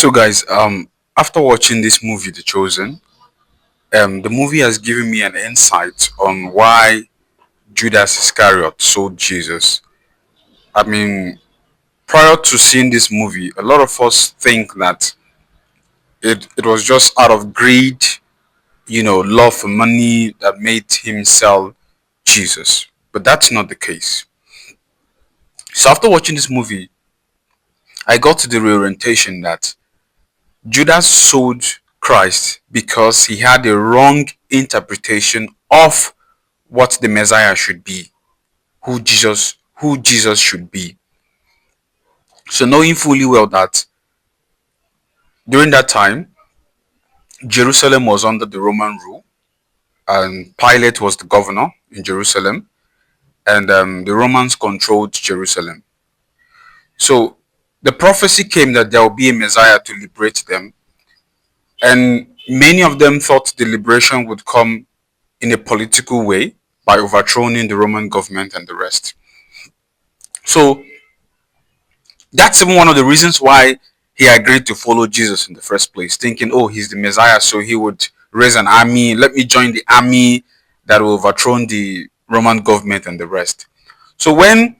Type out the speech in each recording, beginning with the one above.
So guys, after watching this movie, The Chosen, the movie has given me an insight on why Judas Iscariot sold Jesus. I mean, prior to seeing this movie, a lot of us think that it was just out of greed, love for money that made him sell Jesus. But that's not the case. So after watching this movie, I got to the reorientation that Judas sold Christ because he had a wrong interpretation of what the Messiah should be, who Jesus should be. So knowing fully well that during that time Jerusalem was under the Roman rule and Pilate was the governor in Jerusalem, and the Romans controlled Jerusalem. So the prophecy came that there will be a Messiah to liberate them, and many of them thought the liberation would come in a political way by overthrowing the Roman government and the rest. So that's even one of the reasons why he agreed to follow Jesus in the first place, thinking, oh, he's the Messiah, so he would raise an army. Let me join the army that will overthrow the Roman government and the rest. So when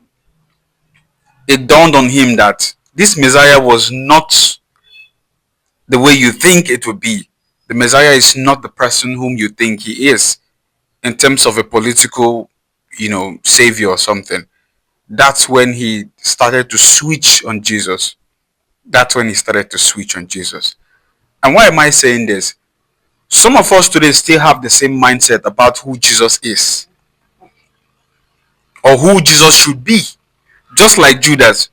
it dawned on him that this Messiah was not the way you think it would be, the Messiah is not the person whom you think he is in terms of a political, savior or something. That's when he started to switch on Jesus. That's when he started to switch on Jesus. And why am I saying this? Some of us today still have the same mindset about who Jesus is or who Jesus should be. Just like Judas,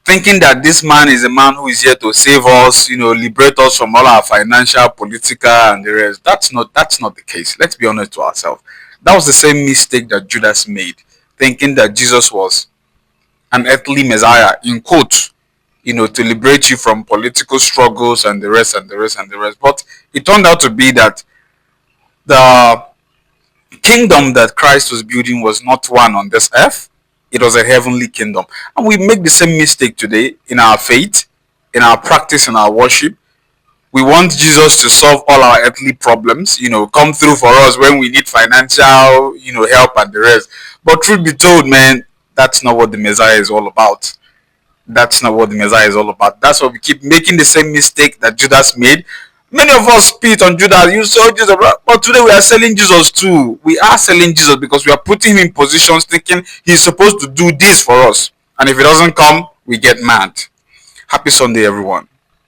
thinking that this man is a man who is here to save us, liberate us from all our financial, political, and the rest. That's not the case. Let's be honest to ourselves. That was the same mistake that Judas made, thinking that Jesus was an earthly Messiah, in quotes, to liberate you from political struggles and the rest and the rest and the rest. But it turned out to be that the kingdom that Christ was building was not one on this earth. It was a heavenly kingdom. And we make the same mistake today in our faith, in our practice, in our worship. We want Jesus to solve all our earthly problems, come through for us when we need financial, help and the rest. But truth be told, man, that's not what the Messiah is all about. That's not what the Messiah is all about. That's why we keep making the same mistake that Judas made. Many of us spit on Judas. You sold Jesus, but today we are selling Jesus too. We are selling Jesus because we are putting him in positions thinking he's supposed to do this for us. And if it doesn't come, we get mad. Happy Sunday, everyone.